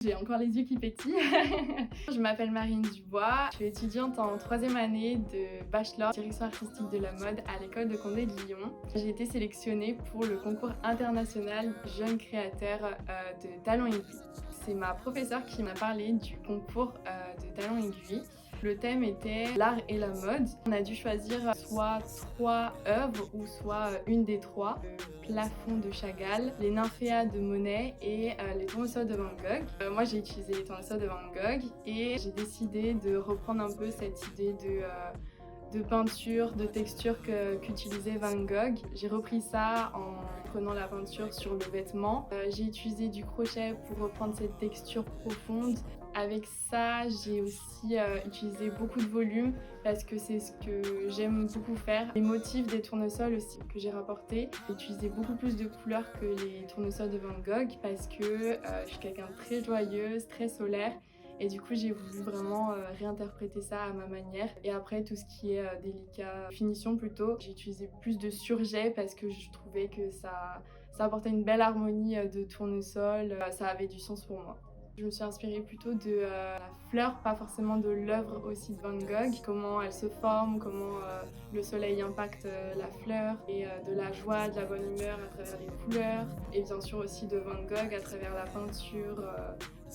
J'ai encore les yeux qui pétillent. Je m'appelle Marine Dubois, je suis étudiante en 3e année de bachelor direction artistique de la mode à l'école de Condé de Lyon. J'ai été sélectionnée pour le concours international Jeunes créateurs de Talents Aiguilles. C'est ma professeure qui m'a parlé du concours de Talents Aiguilles. Le thème était l'art et la mode. On a dû choisir soit 3 œuvres ou soit une des 3. Le plafond de Chagall, les nymphéas de Monet et les tournesols de Van Gogh. Moi j'ai utilisé les tournesols de Van Gogh et j'ai décidé de reprendre un peu cette idée de peinture, de texture qu'utilisait Van Gogh. J'ai repris ça en prenant la peinture sur le vêtement. J'ai utilisé du crochet pour reprendre cette texture profonde. Avec ça, j'ai aussi utilisé beaucoup de volume parce que c'est ce que j'aime beaucoup faire. Les motifs des tournesols aussi que j'ai rapportés, j'ai utilisé beaucoup plus de couleurs que les tournesols de Van Gogh parce que je suis quelqu'un de très joyeuse, très solaire. Et du coup, j'ai voulu vraiment réinterpréter ça à ma manière. Et après, tout ce qui est délicat, finition plutôt, j'ai utilisé plus de surjet parce que je trouvais que ça apportait une belle harmonie de tournesol. Ça avait du sens pour moi. Je me suis inspirée plutôt de la fleur, pas forcément de l'œuvre aussi de Van Gogh. Comment elle se forme, comment le soleil impacte la fleur, et de la joie, de la bonne humeur à travers les couleurs. Et bien sûr aussi de Van Gogh à travers la peinture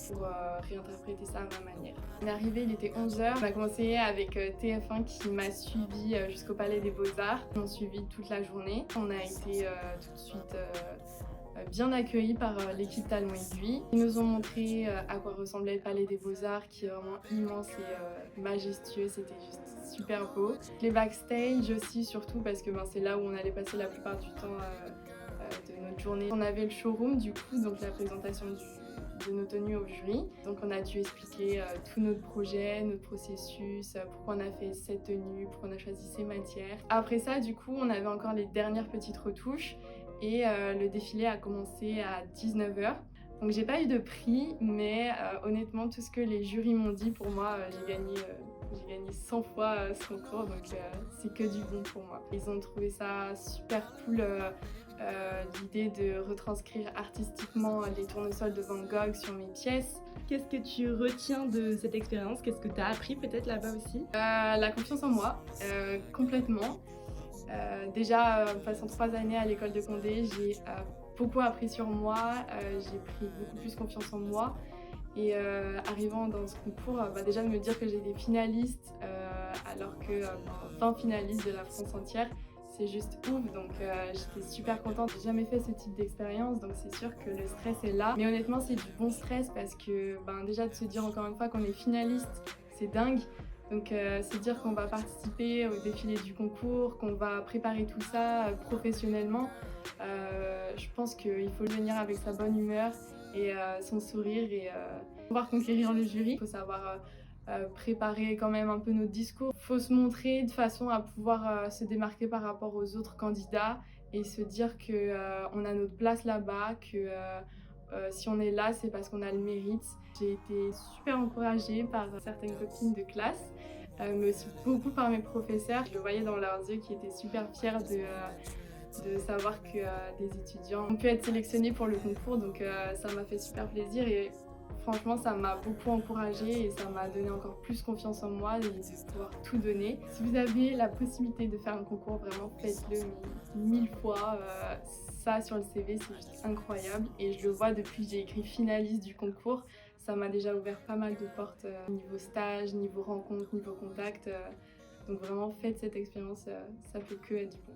pour réinterpréter ça à ma manière. On est arrivé, il était 11h. On a commencé avec TF1 qui m'a suivi jusqu'au Palais des Beaux-Arts. On m'a suivi toute la journée. On a été tout de suite bien accueillis par l'équipe Talents Aiguilles. Ils nous ont montré à quoi ressemblait le Palais des Beaux-Arts, qui est vraiment immense et majestueux, c'était juste super beau. Les backstage aussi, surtout parce que c'est là où on allait passer la plupart du temps de notre journée. On avait le showroom du coup, donc la présentation de nos tenues au jury. Donc on a dû expliquer tout notre projet, notre processus, pourquoi on a fait cette tenue, pourquoi on a choisi ces matières. Après ça, du coup, on avait encore les dernières petites retouches et le défilé a commencé à 19h. Donc j'ai pas eu de prix, mais honnêtement, tout ce que les jurys m'ont dit, pour moi, j'ai gagné 100 fois ce concours, donc c'est que du bon pour moi. Ils ont trouvé ça super cool, l'idée de retranscrire artistiquement les tournesols de Van Gogh sur mes pièces. Qu'est-ce que tu retiens de cette expérience? Qu'est-ce que tu as appris peut-être là-bas aussi? La confiance en moi, complètement. Déjà, en passant 3 années à l'école de Condé, j'ai beaucoup appris sur moi, j'ai pris beaucoup plus confiance en moi. Et arrivant dans ce concours, déjà de me dire que j'ai des finalistes alors que 20 finalistes de la France entière, c'est juste ouf, donc j'étais super contente. J'ai jamais fait ce type d'expérience, donc c'est sûr que le stress est là. Mais honnêtement, c'est du bon stress parce que déjà de se dire encore une fois qu'on est finaliste, c'est dingue. Donc se dire qu'on va participer au défilé du concours, qu'on va préparer tout ça professionnellement, je pense qu'il faut venir avec sa bonne humeur et son sourire et pouvoir conquérir le jury. Il faut savoir préparer quand même un peu notre discours. Il faut se montrer de façon à pouvoir se démarquer par rapport aux autres candidats et se dire qu'on a notre place là-bas, que si on est là, c'est parce qu'on a le mérite. J'ai été super encouragée par certaines copines de classe, mais aussi beaucoup par mes professeurs. Je le voyais dans leurs yeux qui étaient super fiers de savoir que des étudiants ont pu être sélectionnés pour le concours, donc ça m'a fait super plaisir et franchement ça m'a beaucoup encouragée et ça m'a donné encore plus confiance en moi et de pouvoir tout donner. Si vous avez la possibilité de faire un concours, vraiment faites-le 1000 fois. Ça sur le CV c'est juste incroyable et je le vois depuis que j'ai écrit finaliste du concours, ça m'a déjà ouvert pas mal de portes niveau stage, niveau rencontre, niveau contact. Donc vraiment faites cette expérience, ça peut que être du bon.